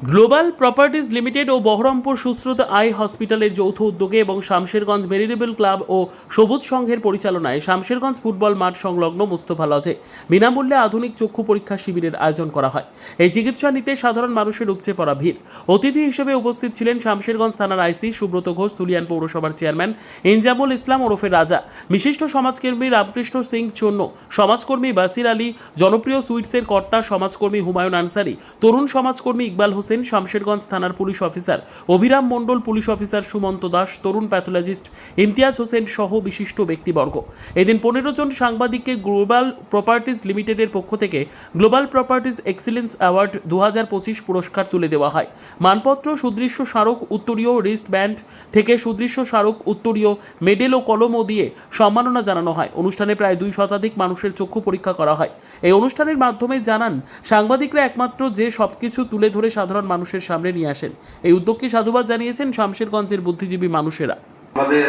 Global properties limited ও Baharampur Sushruta eye হসপিটালের যৌথ উদ্যোগে এবং শামশেরগঞ্জ মেরিনেবল ক্লাব ও সবুজ সংঘের পরিচালনায় শামশেরগঞ্জ ফুটবল মাঠ সংলগ্ন মুস্তফা লজে বিনামূল্যে আধুনিক চক্ষু পরীক্ষা শিবিরের আয়োজন করা হয়। এই চিকিৎসা নিতে সাধারণ মানুষের উপচে পড়া ভিড়। অতিথি হিসেবে উপস্থিত ছিলেন শামশেরগঞ্জ থানার আইসি সুব্রত ঘোষ, তুলিয়ান পৌরসভার চেয়ারম্যান ইনজামুল ইসলাম ওরফে রাজা, বিশিষ্ট সমাজকর্মী রামকৃষ্ণ সিং চন্ন, সমাজকর্মী বাসির আলী, জনপ্রিয় সুইটসের কর্তা সমাজকর্মী হুমায়ুন আনসারি, তরুণ সমাজকর্মী ইকবাল হোসেন, শামশেরগঞ্জ থানার পুলিশ অফিসার অভিরাম মণ্ডল, পুলিশ অফিসার সুমন্ত দাস, তরুণ প্যাথোলজিস্ট ইমতিয়াজ হোসেন সহ বিশিষ্ট ব্যক্তিবর্গ। এদিন 15 জন সাংবাদিককে গ্লোবাল প্রপার্টিজ লিমিটেডের পক্ষ থেকে গ্লোবাল প্রপার্টিজ এক্সিলেন্স অ্যাওয়ার্ড 2025 পুরস্কার তুলে দেওয়া হয়। মানপত্র, সুদৃশ্য স্মারক, উত্তরীয় রিস্ট ব্যান্ড থেকে সুদৃশ্য স্মারক, উত্তরীয় মেডেল ও কলমও দিয়ে সম্মাননা জানানো হয়। অনুষ্ঠানে প্রায় 2 শতাধিক মানুষের চক্ষু পরীক্ষা করা হয়। এই অনুষ্ঠানের মাধ্যমে জানান সাংবাদিকরা একমাত্র যে সবকিছু তুলে ধরে সাধারণ মানুষের সামনে নিয়ে আসেন। এই উদ্যোগকে সাধুবাদ জানিয়েছেন শামশেরগঞ্জের বুদ্ধিজীবী মানুষেরা। আমাদের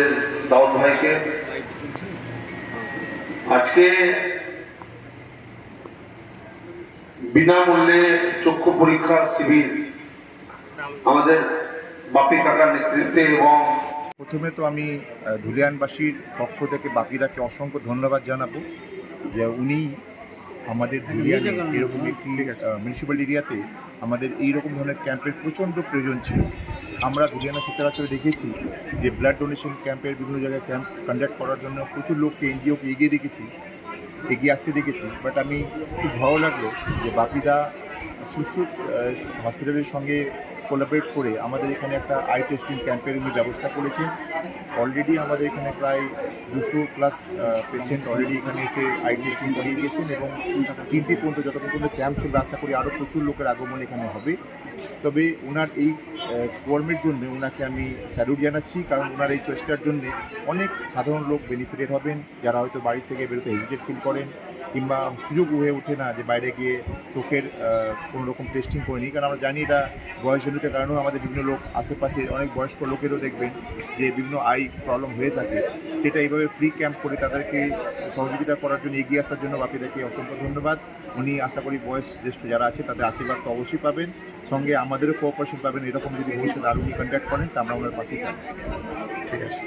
দাউদ ভাইকে আজকে বিনামূল্যে চক্ষু পরীক্ষা শিবির আমাদের বাপি কাকার নেতৃত্বে, এবং প্রথমে তো আমি ধুলিয়ানবাসীর পক্ষ থেকে বাপিদাকে অসংখ্য ধন্যবাদ জানাবো যে উনি আমাদের ধুলিয়ানে এরকম একটি মিউনিসিপ্যাল এরিয়াতে আমাদের এইরকম ধরনের ক্যাম্পের প্রচণ্ড প্রয়োজন ছিল। আমরা ধুলিয়ানা সচরাচর দেখেছি যে ব্লাড ডোনেশন ক্যাম্পের বিভিন্ন জায়গায় ক্যাম্প কন্ডাক্ট করার জন্য প্রচুর লোককে এনজিওকে এগিয়ে আসতে দেখেছি। বাট আমি খুব ভালো লাগলো যে বাপিদা সুশ্রুত হসপিটালের সঙ্গে কোলাবরেট করে আমাদের এখানে একটা আই টেস্টিং ক্যাম্পের উনি ব্যবস্থা করেছেন। অলরেডি আমাদের এখানে প্রায় 200+ পেশেন্ট অলরেডি এখানে এসে আই টেস্টিং করিয়ে গিয়েছেন, এবং 3টি পর্যন্ত যতক্ষণ পর্যন্ত ক্যাম্প চলবে আশা করি আরও প্রচুর লোকের আগমন এখানে হবে। তবে ওনার এই কর্মের জন্য ওনাকে আমি স্যালুট জানাচ্ছি, কারণ ওনার এই চেষ্টার জন্য অনেক সাধারণ লোক বেনিফিটেড হবেন, যারা হয়তো বাড়ি থেকে বেরোতে হেজিটেট ফিল করেন কিংবা সুযোগ হয়ে ওঠে না যে বাইরে গিয়ে চোখের কোনো রকম টেস্টিং করে নিই। কারণ আমরা জানি এটা বয়সজনিত কারণেও আমাদের বিভিন্ন লোক আশেপাশে অনেক বয়স্ক লোকেরও দেখবেন যে বিভিন্ন আই প্রবলেম হয়ে থাকে, সেটা এইভাবে ফ্রি ক্যাম্প করে তাদেরকে সহযোগিতা করার জন্য এগিয়ে আসার জন্য বাপিদাকে অসংখ্য ধন্যবাদ। উনি আশা করি বয়স জ্যেষ্ঠ যারা আছে তাদের আশীর্বাদ তো অবশ্যই পাবেন, সঙ্গে আমাদেরও কোঅপারেশন পাবেন। এরকম যদি ভবিষ্যতে আরও উনি কন্ট্যাক্ট করেন তা আমরা ওনার পাশেই থাকবো। ঠিক আছে।